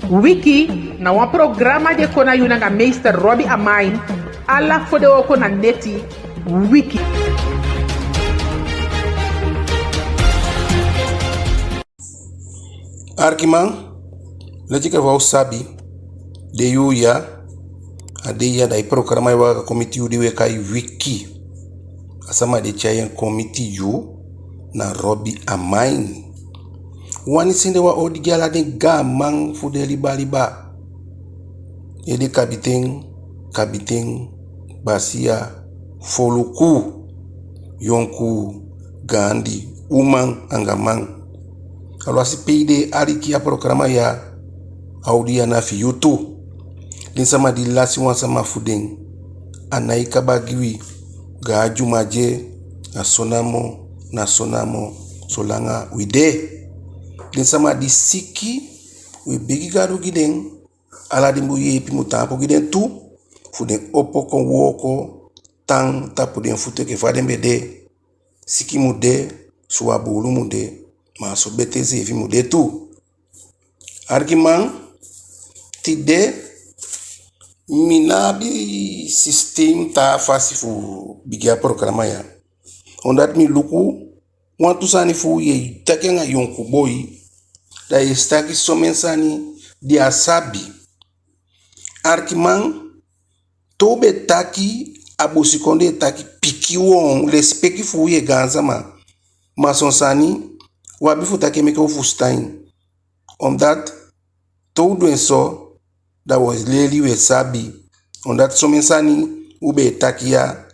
Wiki na wan programa de kona yuna nga meester Robbie Amain alla fode oko na neti Wiki. Arkiman, lajika vau sabi de yuya adeya dai programa wa komiti udiwe kai Wiki. Asama de chayen komiti yu na Robbie Amain. Wani sinde wa odi gala de gamang fude liba. Ede kabiteng basia foluku yonku gandi umang angamang. Kalau si pide ariki ya programa ya audia na fi YouTube. Din sama di lasi wan sama fudeng anaika bagiwi ga jumaje na sonamo solanga wide. Din sama di siki we bigi garu giden ala dimbu yepi mutampo giden tu fudeng opo kon woko tang tapu den fute ke faden bede siki mude suwa bulu mude ma so bete zefi mude tu argiman tide minabi system ta fasi fu bigia programa ya ondat mi luku wantu sani fu ye takenga yonku boy da istaki somensani di asabi arkiman tobe taki abosikonde taki piki won respecti fu ye ganzama masonsani wabifu taki meke ufustain omdat todo en so that was leli we sabi omdat somensani ube takia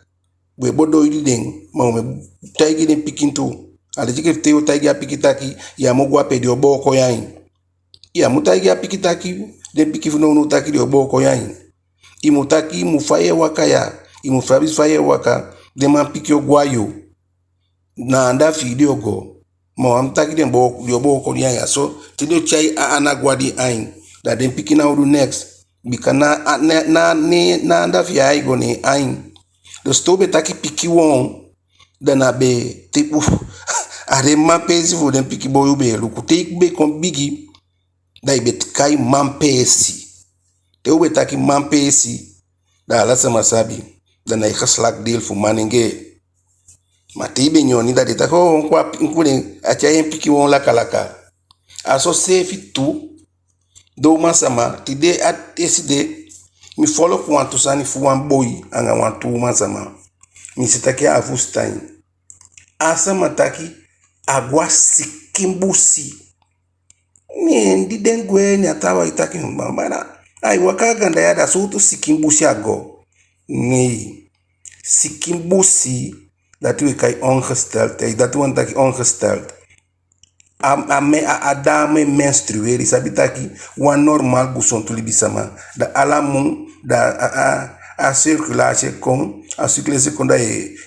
we bodo ideng ma me taigi den pikinto alejike teo taigi apikitaki ya mogwa pedi oboko yain ya mutaigi apikitaki den pikifu no taki de oboko yain imutaki mufaye wakaya imufabi faye waka de man pikio gwayo na anda video go ma amtaki den oboko yain so tido chai anagwadi ain da den pikina udu next bikana na anda fi aigo ni ain do stobe taki piki won dana be tipu are mapesi fu den piki boyu be luku take be kon bigi da ibe kai mampesi te ube taki mampesi da alasa masabi dana ikhaslak deal fu manenge matibe nyoni da de tako kwa nkule achayen piki won la kalaka aso sefi tu do masama tide at eside mi follow kwantu sani fu wan boy anga wantu masama mi sitaki avustain asama taki agwa sikimbusi ni ndidengwe ni atawa itaki mbana ai wakaga ndayada sutu sikimbusi ago ni sikimbusi dat we kai ongesteld dat we taki ongesteld adame menstruer sabitaki wan normal guson tulibisama da alamu da a circulation kon a circulation kon da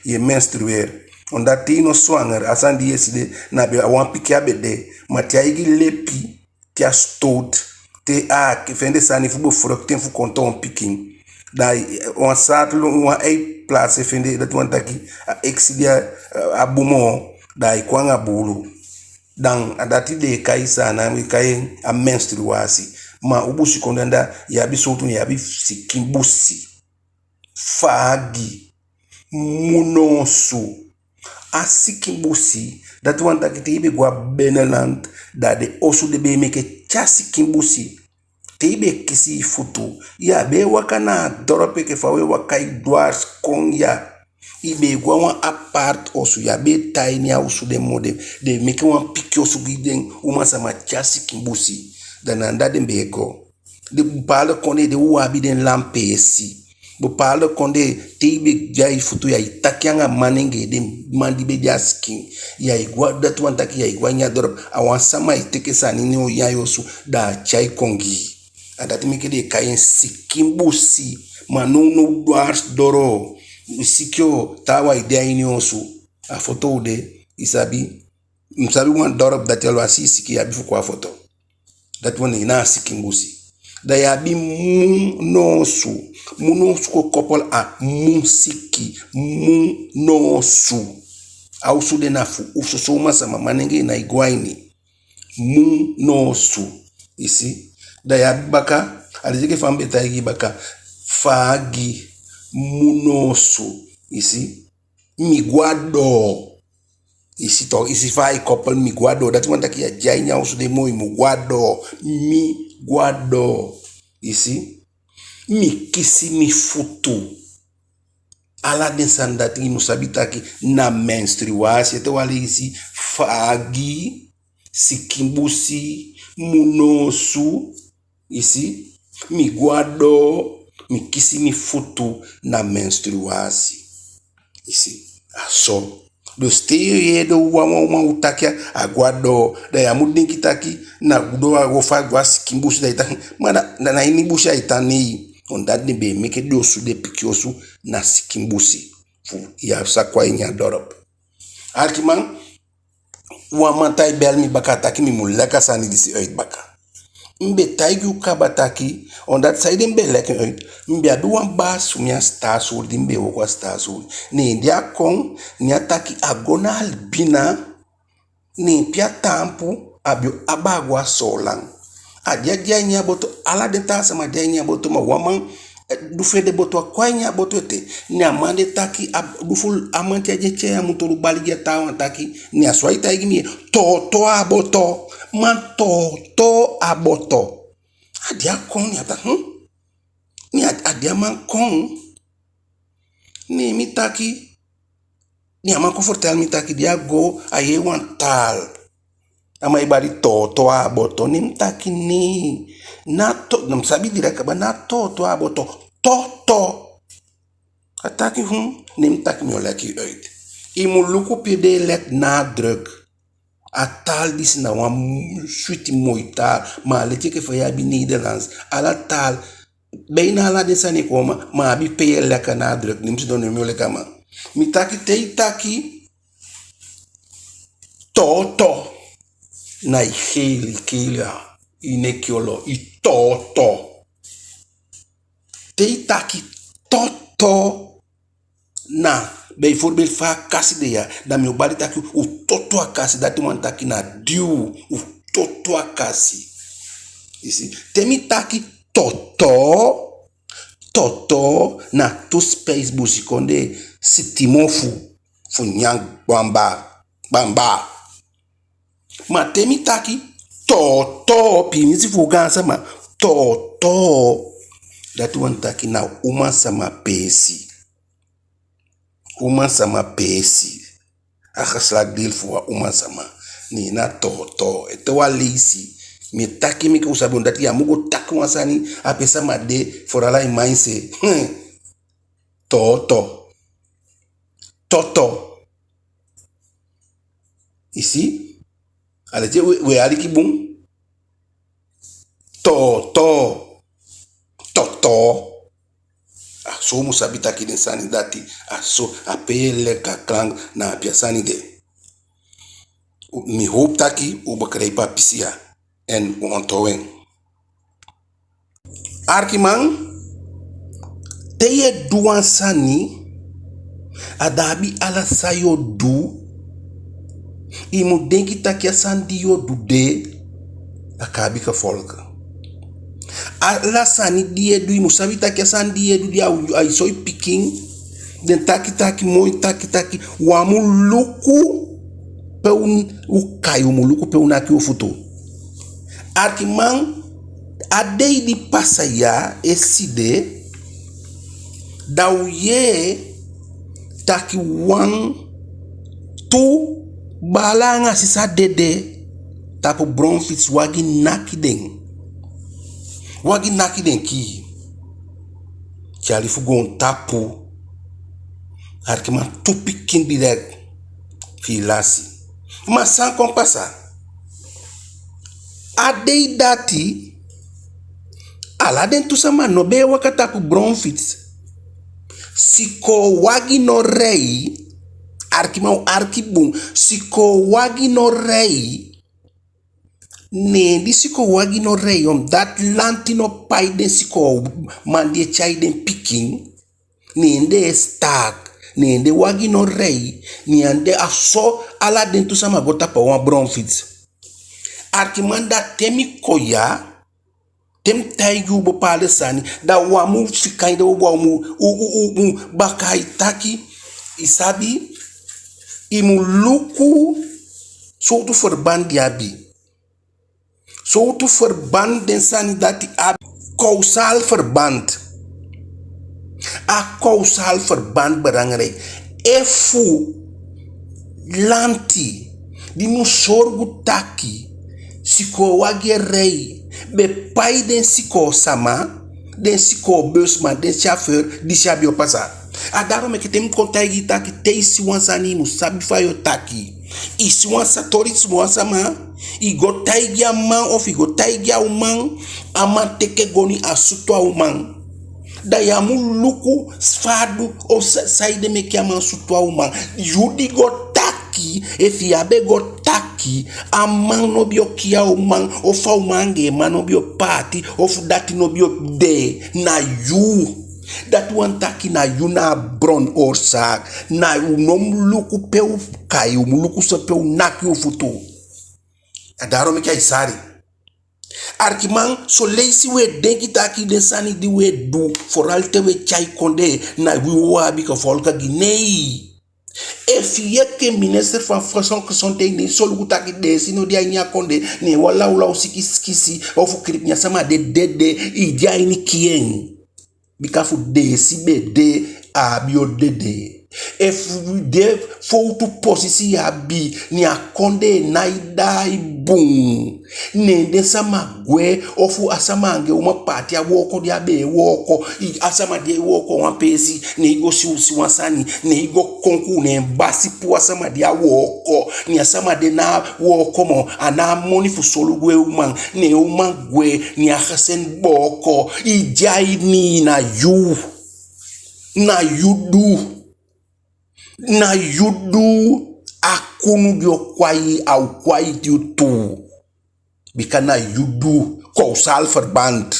ye menstruer onda tino swanger asandi yeside na be wan pikia bede matia igi lepi tia stout te a kefende sani fu bo frokten fu konton pikin da on satlo wan ai place fende dat wan taki exidia abumo da ikwanga bulu dan adati de kaisa na mi kai a menstruasi ma ubushi kondanda yabi sotu yabi sikimbusi fagi munosu asikimbusi dat wan taki ibe gwa beneland da de osu de be meke chasikimbusi te ibe kisi futu ya be wakana dorope ke fawe wakai dwars konya ibe gwa wan apart osu ya be tiny osu de mode de meke wan piki osu giden uma sama chasikimbusi dananda de mbego de bupale konde de wabi den lampesi bupale konde teibe jai futu ya itakianga manenge de mandibe jaskin ya igwa dat wan taki ya igwa nya dorop awan sama iteke sanini o ya yosu da chai kongi adati meke de kayen sikimbusi manunu dwars doro sikyo tawa idea ini osu a foto de isabi msabi wan dorop dat yalwa siki ya bifu kwa foto dat wan ina sikimbusi da ya bi munosu ko couple a musiki munosu au su de nafu uso masama manenge na igwaini munosu isi Da ya baka, alizike fambe taigi baka, fagi, munoso, isi, miguado. Isi to, isi fai koppel miguado. Dat want taki ya jai nya usu de moi miguado. Miguado. Isi, mi kisi mi futu. Ala den sandati musabitaki na menstruasi. Te wale isi, fagi, sikimbusi, munosu, isi, miguado, mi kisi mi futu na menstruasi. Isi, aso. Dus te do wama utakia aguado da ya mudin kitaki na gudo agofa gwas kimbushi da itaki mana na ini busha itani on that ni be make do su de pikiosu na sikimbusi fu ya sakwa inya dorop alkiman wama tai bel mi bakataki mi mulaka sani disi uit baka mbe taigu kabataki on that side mbe leke uit mbe aduan bas umya stasul dimbe wokwa stasul ni dia kon ni ataki agona albina ni pia tampu abio abagwa solang adia dia nya boto ala de ta sama dia nya boto ma waman du fede boto kwa nya boto te ni amande taki du ful amante je che amutolu balige ta taki ni aswai taigi mi to aboto man to aboto adia kon ni ata ni adia man kon ni mitaki ni ama confortel mitaki dia go aye wan tal ama ibari to aboto ni mtaki ni na to nam sabi direka ba na to aboto to ataki ni mtaki mi oleki uit imuluku pide lek nadruk atal dis na wan suiti moita ma letje ke faya bi Nederlands ala tal bijna ala desani koma ma bi peye leka nadruk ni msido ni mi oleka ma mitaki te taki to na ikeli inekiolo itoto te taki toto na bijvoorbeeld vaak kasi de ya da mi obali taki u toto akasi dati wan taki na diu u toto akasi isi temi taki toto na tu space busikonde sitimofu fu nyang bamba ma temi taki toto pinisi fu gansa ma toto dati wan taki na uma sama pesi akaslag deel fu uma sama ni na toto ete wa leisi mi taki mi ko sabon dati ya mugo taki wansani apesa ma de forala imainse toto isi alete we aliki bum toto so musabita ki den sani dati so apele kaklang na piasani de mi hoop taki u bakrei papisia en ontowen arkiman teye duan sani adabi ala sayo du imu denki taki asandi yo du de akabi ka volk ala sani die du imu sabita ki asandi die du dia ay soy picking den taki moi taki wamu luku pe u kayu mu luku pe unaki u futu arkiman adei di pasaya eside dauye taki wan tu balanga sisa dede tapu bronfits wagi nakiden ki chali fugon tapu arkiman tu pikin direct filasi ma sans compasa adei dati ala den tusama no be wakatapu bronfits siko wagi no rei arkimau arkibum siko wagi no rei ne di siko wagi no rei dat lantino pai den siko mandi chai den picking ne de stack ne de wagi no rei ni ande aso ala den tusama gota pa wan bronfits arkimanda temi tem taigi u bepaalde sani da wamu fikai da wamu u bakai taki isabi imu luku so tu verband yabi so tu verband den sani dati abi causal verband a causal verband belangrijk efu lanti di mu sorgu taki siko wage rei be pai den siko sama den siko busman den chauffeur di sabio pasa a daarom ik tem kontagi taki te si wansani mu sabi fa yo taki i si wansa tori si wansa ma i go taigi a man of i go taigi a man ama teke goni a suto a man da ya mu luku sfadu o saide me kiama suto a man yudi go taki if ya be go taki a man no bio kia o man o fa o mange man no bio party of dati no bio de na you dat one taki na you na bron orsak na you nom luku peu kai o luku so peu naki o futu adaro me kai sari Arkiman so leisi we denki taki den sani di we do for alte we chai konde na we wabi ka volka Guinea. If yeke minister van Fason Kesonte ni so luku taki de sino dia nya konde ni wala ula usikisi ofu krip nya sama de i dia ini kien. Bikafu de si be de abio de. If we de fo tu posisi abi ni akonde na idai boom ne de sama gwe ofu asamange uma pati ya woko dia be woko asama de woko wan pesi ne igo si wansani ne igo konku ne basi pu asama dia woko ni asama de na woko mo ana moni fu solo gwe uma ne uma gwe ni ahasen boko ijai ni na yudu akunu bio kwai au kwai tu bika na yudu causal verband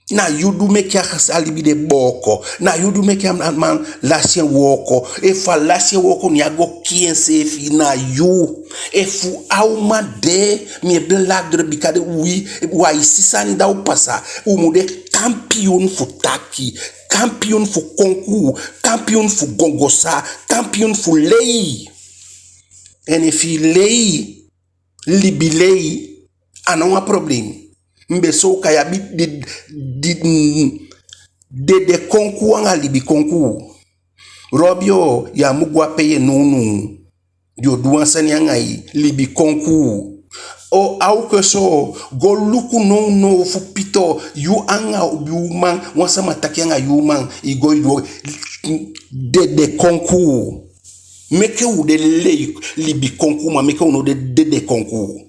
na yudu meki alibi de boko na yudu meki man lasien woko efa lasien woko ni ago kiense fi na yu efu auma de mi blagre bika de wa isisani da upasa umude campion futaki campion fu konku, campion fu gongosa, campion fu lei. En if he lei, libi lei, anong problem. Mbeso kaya bit de konku anga libi konku. Robio ya mugwa peye nunu. Dio duansani anga libi konku. O au que so go luku no fu pito yu anga yu man wansa mataki anga yu man I go de konku meke u de le libi konku ma meke uno de konku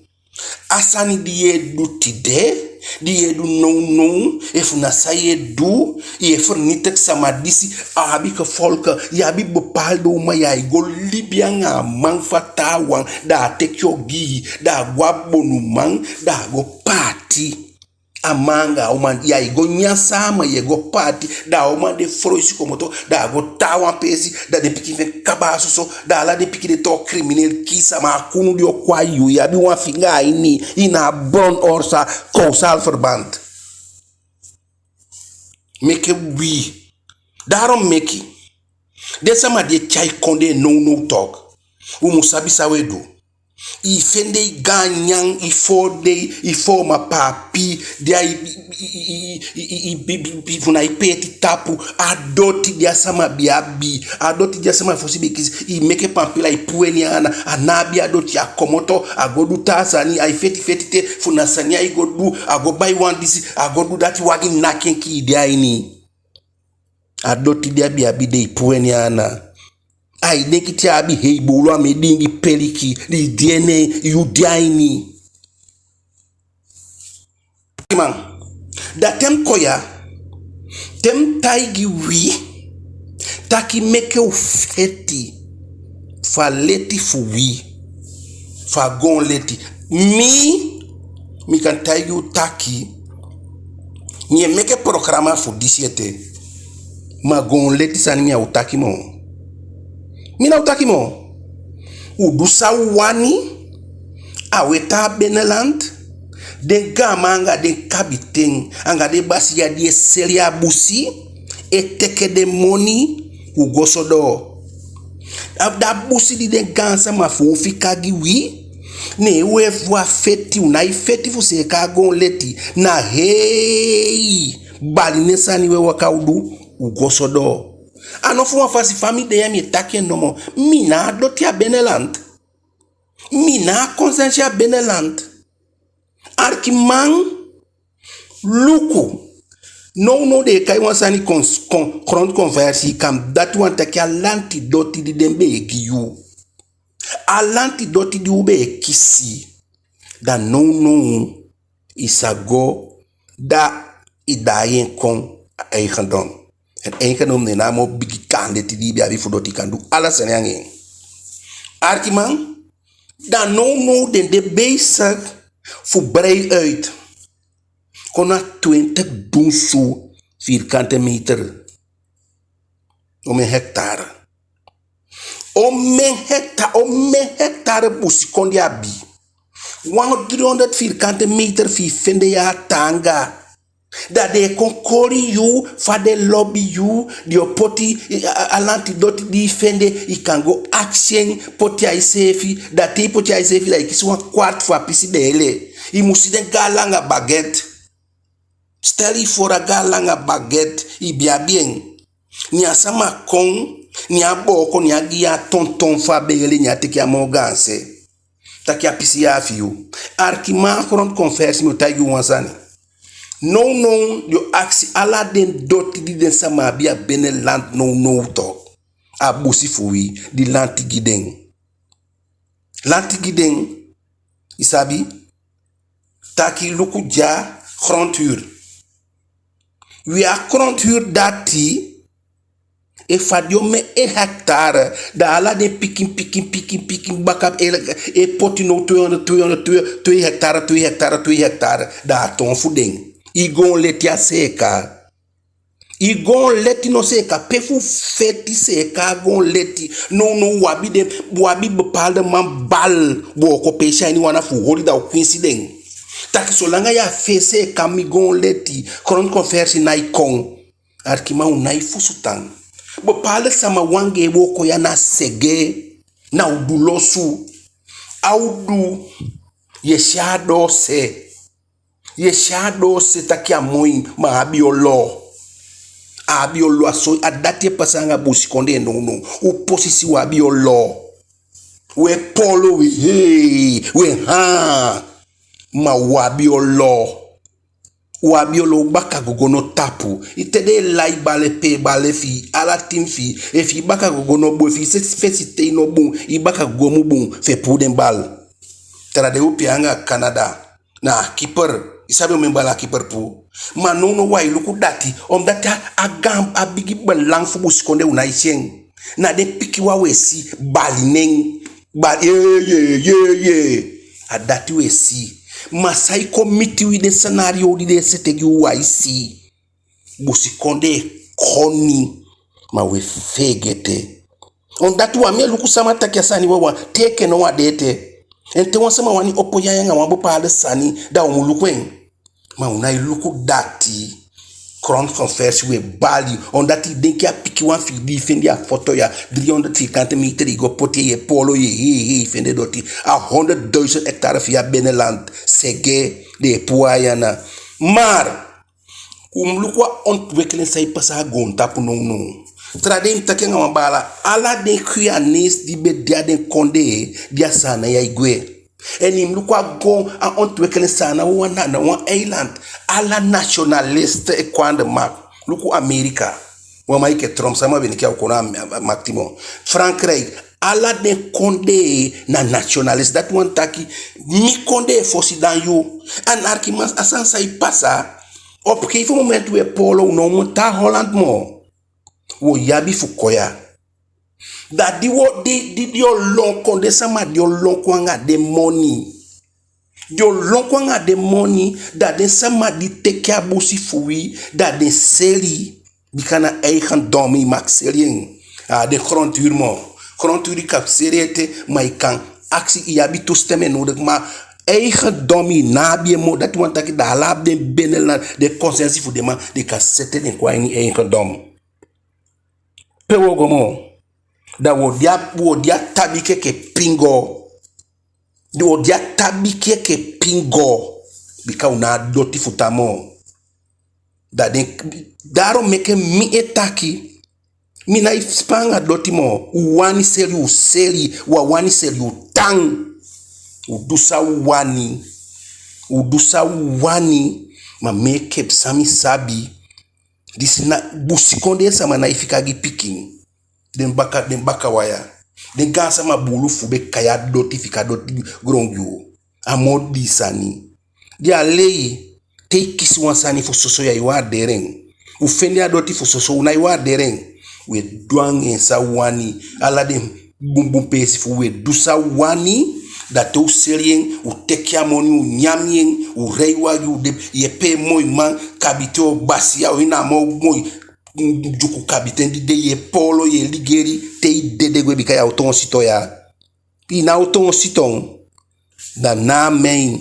asani die du tide die du no efu na saye du efu nitek samadisi abi ka folka ya bi bopal do ma ya go libianga man fatawan da tekyo gi da gwabonu man da go party amanga uma ya go nyasama ye go party da uma de froisi komoto da go tawan pesi da de pikine kabaso so da la de pikine to criminel kisa ma kunu dio kwayu ya bi wa finga ini ina bon orsa causal verband make we daarom meki desama de chai konde no talk umusabi sawedo I fende ganyang I forma papi dia I funa ipeti tapu adoti dia sama biabi adoti dia sama fosi bekis I meke pampila ipueni anabi adoti akomoto agodu tasani I feti te funa sania I godu agobai one this agodu that wagi nakenki dia ini adoti dia biabi de ipueni ai nekiti abi heibulu amedingi peliki di DNA yudiaini man da tem koya tem taigi wi taki meke u feti fa leti fu wi fa gon leti mi kan taigi u taki nye meke programa fu disiete ma gon leti sani mi utaki mo mina utaki mo udusa wani aweta Beneland Den gama anga den kabiteng anga de basi ya die seria busi e teke de money u gosodo. Da busi di den gansa ma fu kagi wi ne we voa feti una I feti fu se kagon leti na hey bali nesani we wakaudu u gosodo. Anofu wa fasi famille de yami take nomo mina dotia beneland. Mina consentia beneland. Arkiman luku no de kai wansani kront conversi kam datu wanta ki alanti doti di dembe ekiyu alanti doti di ube kisi da no isago da idayen kon eigen don en eigen om ne namo bigi kande ti di bi fu doti kandu ala senyange Arkiman da no de bezig fu brei uit kona 20 doenso vierkante meter om een hectare. Om een hectare busi kondi abi. 300 vierkante meter vende ya tanga. Dat de konkori you, fa de lobby you, die poti alanti doti di fende, I kan go action poti ai sefi, dat te poti ai sefi la ikiswa kwart fa pisi bele. I musi den galanga baguette. Stel je voor een galanga baguette, I bia bien. Ni asama kong, ni aboko, ni agia tonton fa bele, ni ateki amoganse. Taki apisi ya fiu. Arkiman grond conversi mo tayu wansani. No, yo aksi ala den doti di den sama bia bene land no to. Abusi fui di lanti gideng. Lanti gideng, isabi, taki luku ja grondhuur. We are grondhuur dati e fadio me 1 hectare da ala de pikin bakap e potino 2 hectare da ton fudeng. Igon letia seka. Igon leti no seka pefu feti seka gon leti no wabi bepaalde man bal bo ko pesha ni wana fu holi da coincideng. Taki solanga ya fese kamigon leti kron conversi na ikon Arkiman unai fusutang bepaalde sama wange woko ya na sege na udulosu audu yeshado se taki amoin ma abiolo aso adati pasanga busi konde no uposisi wa abiolo we polo we ha ma wabiolo baka gogono tapu itede lai bale pe bale fi ala tim fi e fi baka gogono bo fi se fesite no bon I baka gomu bon fe puden bal tera de upianga Canada na keeper isabe membala keeper pu ma no wa iluku dati om data agam abigi belang fu buskonde unai seng na de piki wa wesi balineng ba ye adati wesi Masai komiti wi de scenario di de setegi waisi busikonde koni ma we fegete on datu wa me luku sama takia sani wa teke no wa dete ente won sama wani opoya yanga wa bo pale sani da o mulukwen ma unai luku dati crown converse we bali on dati denki a piki wan fi defendi a photo ya 350 meter igo poti ye polo ye fende doti a 100,000 hectare fi ya beneland sege de puayana mar lukwa ontwikkeling sai pasa gon tapu no trading takenga mabala ala de kuyanis di be dia de konde dia sana ya igwe eni lukwa gon a ontwikkeling sana wana na wan island ala nationalist e kwande mak luku America wa maike Trump sama beni kia ukona maktimo Frankrijk ala de konde na nationalist that one taki mi konde fosi dan yo anarkimas asansa I pasa op kefu moment we polo no monta Holland mo wo yabi fukoya that di yo long konde sama di yo long kwanga de money yo long kwanga de money that de sama di teke abusi fui that de seli bikana eigen domi maxelien de grondhuur mo grondhuur kap seriete mai kan aksi yabi to stemme nodig maar eigen dominatie mo dat want dat da lab den benel na de consensus voor de man de kan zetten in kwa ni eigen dom pe wo gomo da wo dia tabike ke pingo wo dia tabike ke pingo bika una doti futamo da den daro meke mi etaki mi na spanga doti mo wani seri wa wani seri tang udusa wani ma make sami sabi disina busikonde sama na ifikagi picking den baka waya den gasa ma bulu fube kaya doti fika doti grongyo amodi sani dia lei te kisi wansani fo soso ya iwa dereng u fendi adoti fo soso na iwa dereng we duange sa wani ala dem bumbum pesi fo we dusa wani da to serien u tekia moni u nyamien u reiwa yu de ye pe moy man kabite o basia o ina mo moy juku kabite de ye polo ye ligeri te de gwe bika ya oton sito ya ina oton siton da na main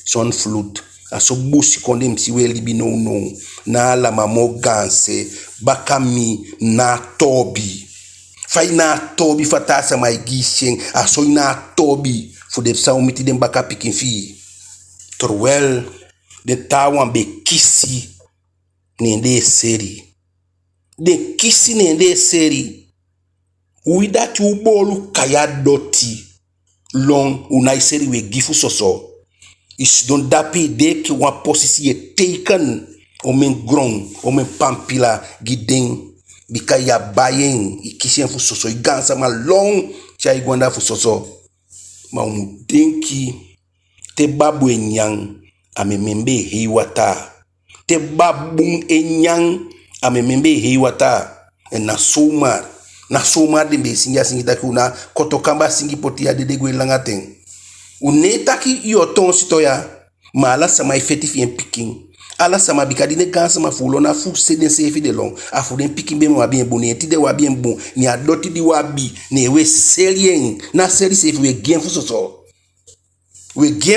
son flute aso busi konde msiwe libi no na la mamo ganse bakami na tobi fai na tobi fatasa mai gishen aso na tobi voor de zou met die baka pikin fi terwijl de tawan be kisi nende seri ui dat u bolu kaya doti long unai seri we gifu soso is don dapi de ki wa posisi ye taken o men grong o men pampila gideng bika ya bayeng ikisi fu soso igansa ma long cha igwanda fu soso ma denki te babu enyang amemembe heiwata te babu enyang amemembe heiwata na soma de be singi taki una kotokamba singi poti ya de gwe langaten unetaki yo ton sitoya ma ala sama effectif en picking ala sama bikadi ne gansa ma fulo na fu seden sefi de long afu den picking be ma bien bon ti de wa bien bon ni adoti di wa bi ne we serien na seri sefi we gen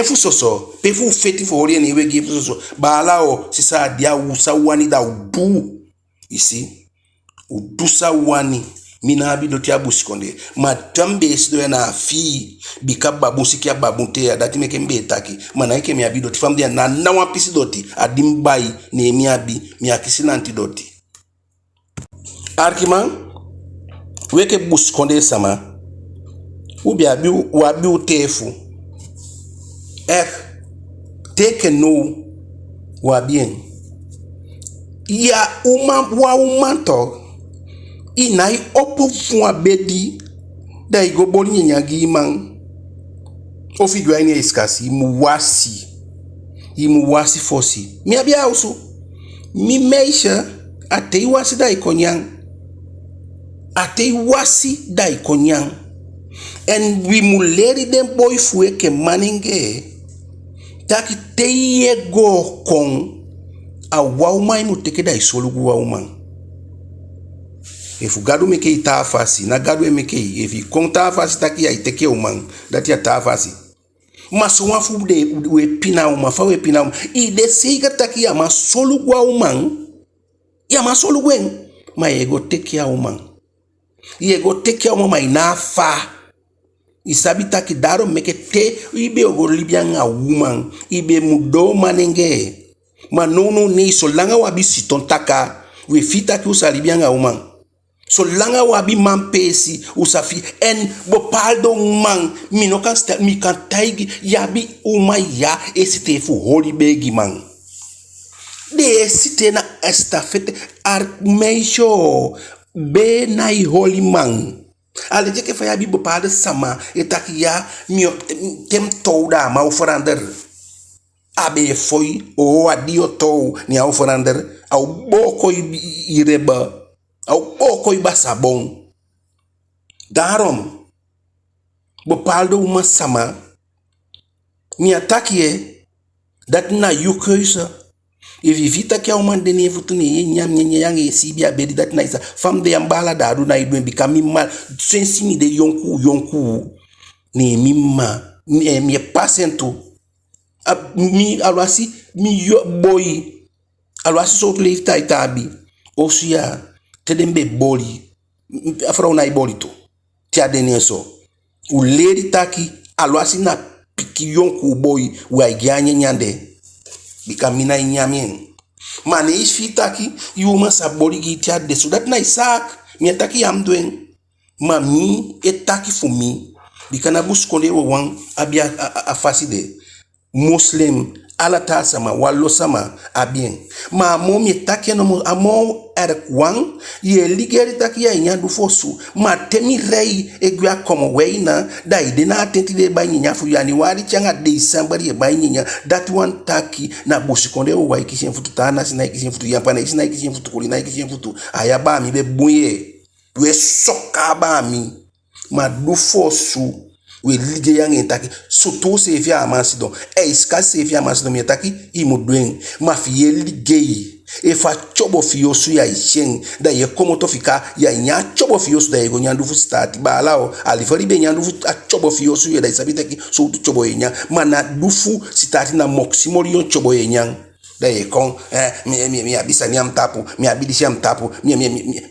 fu soso pe fu feti fo ori ne we gen fu soso ba ala o sisa dia usa wani da udu isi udu sa wani mina abi doti abusikonde matambe sido na fi bika babusi kia babunte ya dati meke mbe taki mana ike mi abi doti famdia na wapisi doti adimbai ne mi abi mi akisi na antidoti arkima weke busikonde sama ubi abi wabi utefu teke no wabien ya umanto inai opo fun abedi da igoboli nyanyagi man ofigwa ine iskasi imuwasi fosi mi abia usu mi meisha ateiwasi da ikonyang and we muleri den boy fue ke maninge taki teye go kon a wauma imu teke da isolugu wauma if gadu meke ita fasi na gadu meke if konta fasi taki ya iteke umang dati ya ta fasi maswa fu de we pina uma fa we pina I de seiga taki ya masolugu umang ya masolugu en ma ego teke ya umang yego teke ya umang inafa isabi taki daro meke te ibe ogo libyanga umang ibe mudo manenge manono ni so langa wabi sitontaka we fita ki usalibyanga umang so langa wabi mampesi usafi en bopaldo man minokan sta mi kan taigi yabi umaya esitefu holy begi man de site na estafete armeisho be na holy man ale jeke fa yabi bopaldo sama etakia mi tem toda ma ofrander abe foi o adio to ni au forander au boko ireba au boko ibasabon darom bopaldo uma sama ni atakie dat na yukuisa evita que uma dene futuni nyam nyang esibia bedi dat na isa fam de ambala daru na idwen bikami mal sensimi de yonku ni mimma mi pasento Mi alwasi mi yo boy. Alwasi so leef tabi. Osia tedembe boli. Afra unai boli to. Tia dene so. U leri taki alwasi na piki yonku boy wa gyanye nyande. Bika mina inyamien. Mane is fitaki yuma sa boli gi tia de so dat na isak. Mi ataki am doen. Ma mi etaki fu mi. Bika na buskonde wang abia afasi de. Muslim alata sama wallo sama abien ma mo mi takia no amo erkwang ye ligeri takia nyandu fosu ma temi rei egwa komo weina da idena atenti de banyinya fu yani wari changa December ye banyinya that one taki na bushikonde wa ikishin futu tana sina ikishin futu yampana isina ikishin futu kulina ikishin futu ayaba mi be buye we soka ba mi ma du fosu we lige yang entaki soto se fia amansido iska se fia amansido mi entaki imudwen ma fie lige e fa chobo fiosu ya ishen da ye komo to fika ya nya chobo fiosu da ye go nyandu fu start ba lao alifari be nyandu fu chobo fiosu ya da isabiteki so tu chobo yenya mana dufu start na moximorion chobo yenya da ye kon mi abisa ni am tapu mi abidisi am tapu mi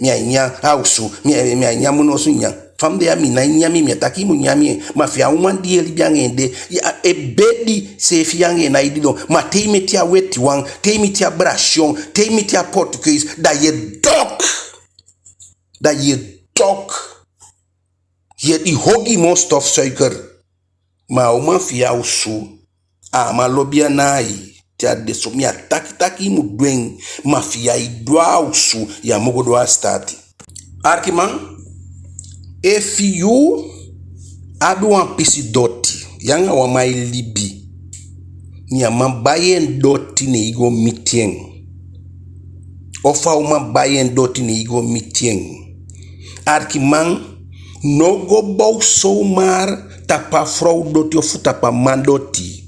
nya hausu mi nya munosu nya fam de ami na nyami mi ataki mu nyami ma fi awon di eli biangende ya ebedi se fi yange na idido ma teimeti a weti wan teimeti a bration teimeti a portuguese da ye dok ye di hogi most of suiker ma o ma fi ausu a ma lobia nai tia de so mi ataki mu dwen ma fi ai ausu ya mogodo a start arkiman if you adu wan pisi doti yanga wa mai libi ni ama bayen doti ne igo mitien ofa uma bayen doti ne igo mitien arkiman no go bow so mar tapa frau doti of tapa mandoti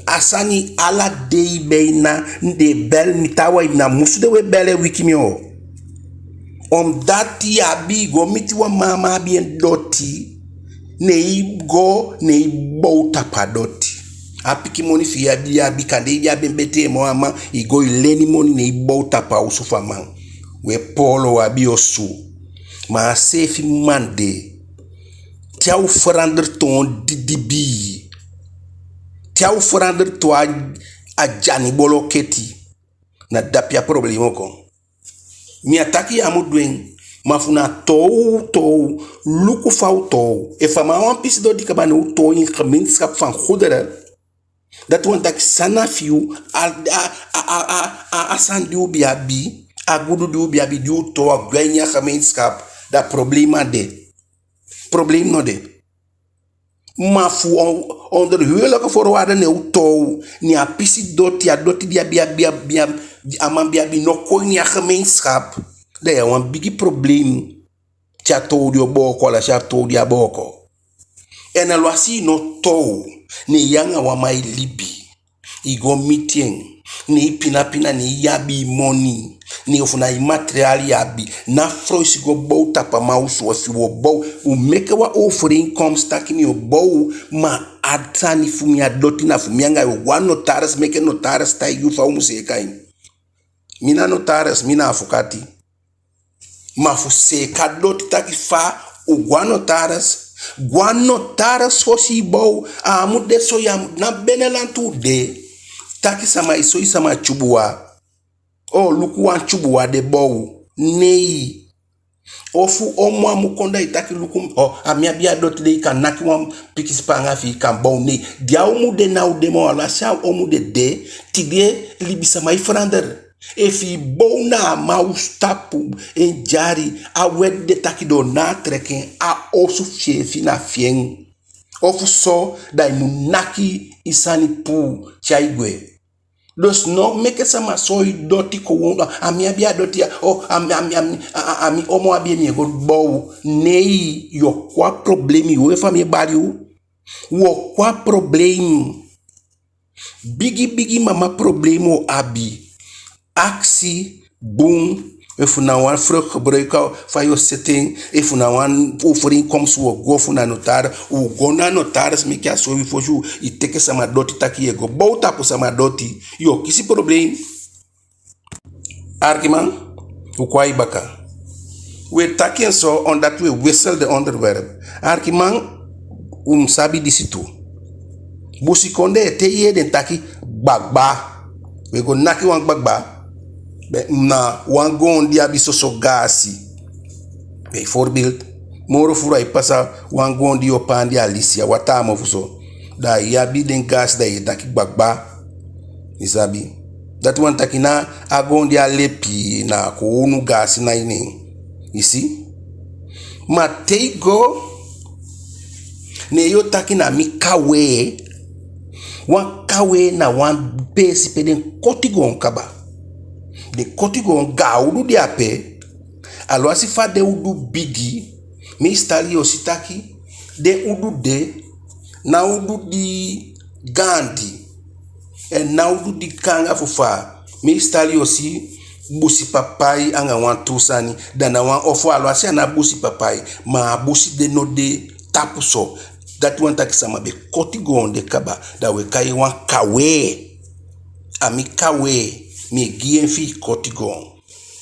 asani ala dei beina de bel mitawa na musu de we bele wikimio dati abi go miti wa mama abi doti ne ibo tapa doti apiki moni fi abi kande ya bembete mo ama igo ileni moni ne ibo tapa usufa man we polo abi osu ma sefi mande tia u verander ton dibi tia u verander to a jani boloketi na dapia problemo kon mi ataki amudwen mafuna to luku fau to e fama wan pisi do dikabane to in gemeenskap van goederen dat want dat sana fiu a san du biabi a gudu du biabi du to a gwenya gemeenskap da problema probleem no de mafu onder huwelijke voorwaarden ne to ni a pisi doti a doti dia amambiabi no konya gemeenskap da ya wan bigi probleem cha to dio boko la cha to dia boko en alwasi no to ni yanga wa mai libi igo meeting ni pina ni yabi money ni ofuna material yabi na froisi go bouta pa mausu wafi wo bou u meke wa offering comes takini o bou ma atani fumi adoti na fumi anga yo wano taras meke no taras ta yu fa umuse kai mina no taras mina afukati mafu se kadoti taki fa u guano taras fosi bou amude so ya na benelantu de taki sama iso isama chubua luku wan chubua de bou nei ofu omwa mukonda itaki luku amia bia dot de kanaki wan pikispa fi kan bou nei dia omude na udemo ala sha omude de tidie libisa mai frander efi bou na maustapu enjari a wedde taki do na treken a osu chefi na fien ofu so dai munaki isani pu chaigwe dos no meke sama soy doti ko wonga ami abia doti ami omo abia mi go bow nei yo kwa problemi we fami bariu wo kwa problem bigi mama problemo abi aksi boom If na wan vrug gebruiken van je zitting, if na wan overeenkomst wo go fu na notaris, u go na notaris me kia so for you, I teke sama doti taki ye go bouta po sama doti, yo kisi probleem. Argument, u kwai baka. We taken so on dat we wissel de onderwerp. Argument, sabi disi tu. Busi konde te ye den taki bagba. We go naki wang bagba. Na wan gon dia biso so gasi. Bijvoorbeeld, moro fura ipasa wan gon di opandi Alicia watama fuso. Da yabi den gas da ye taki bagba. Isabi. Dat wan taki na agon dia lepi na ko unu gasi na ine. You see? Ma te go ne yo taki na mi kawe. Wan kawe na wan besi pe den kotigon kaba. De kotigon ga udu di ape. Alo asi fa de udu bigi. Mi stali ositaki. De udu de. Na udu di gandi. En na udu di kanga fufa. Mi stali osi. Busi papai anga wan tusani. Dana wan ofo alo asi ana busi papai. Ma busi de no de tapu so. Dat wan taki sama be kotigon de kaba. Da we kai wan kawe. Ami kawe. Mi gien fi kotigon.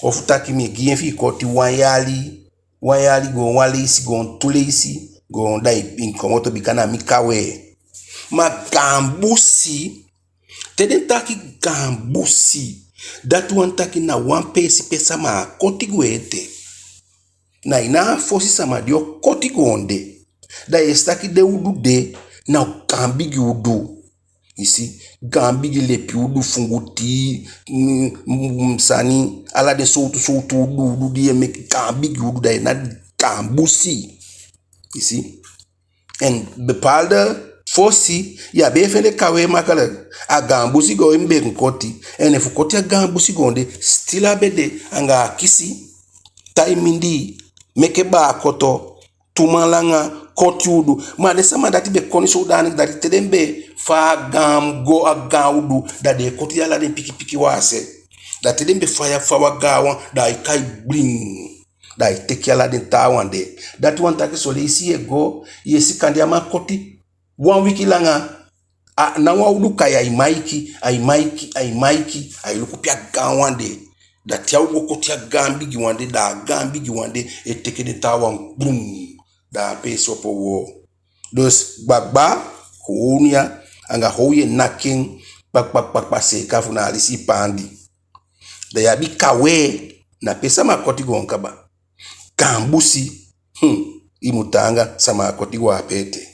Of taki mi gien fi koti wanyali go wale isi go tule isi go da inkomoto bikana mi kawe. Ma gambusi. Teden taki gambusi. Dat wan taki na wan pesa ma kotigo ete. Na ina fosi sama dio kotigonde. Da estaki de udu de na gambigi udu. Ici, gambigi lepi udu funguti sani ala de soutu udu di me gambigi udu da na gambusi. Ici. En bepaalde fosi ya befele kawe makala a gambusi go imbe nkoti en efu koti a gambusi gonde stila bede anga kisi taimindi meke ba koto tumalanga koti udu ma de sama dati be koni so dani dati tedembe fa gam go a gaudu da de koti ala de piki wase da tedembe fa wa gawa da ikai bling da iteki ala de tawande dati wanta ke so le isi ego yesi kandia ma koti 1 wiki langa na wa udu kaya imaiki ai lukupia gawande da tia ugo kotia gambi giwande da gambi giwande eteke de tawang boom da peso po wo dos bagba hunia anga hoye naking pak se kafuna alisi pandi da yabi kawe na pesa makoti gonkaba gambusi imutanga sama koti go apete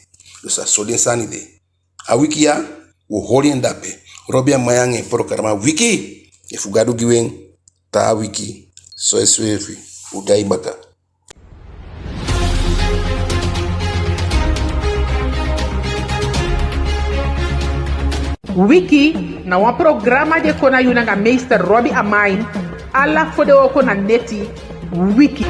dosa soden sani de a wiki ya wo holi ndape robia mayange programa wiki efugadu giwen ta wiki so eswefi udai baka Wiki na wan programa de kona yunanga meester Robbie Amain ala fode oko na neti Wiki.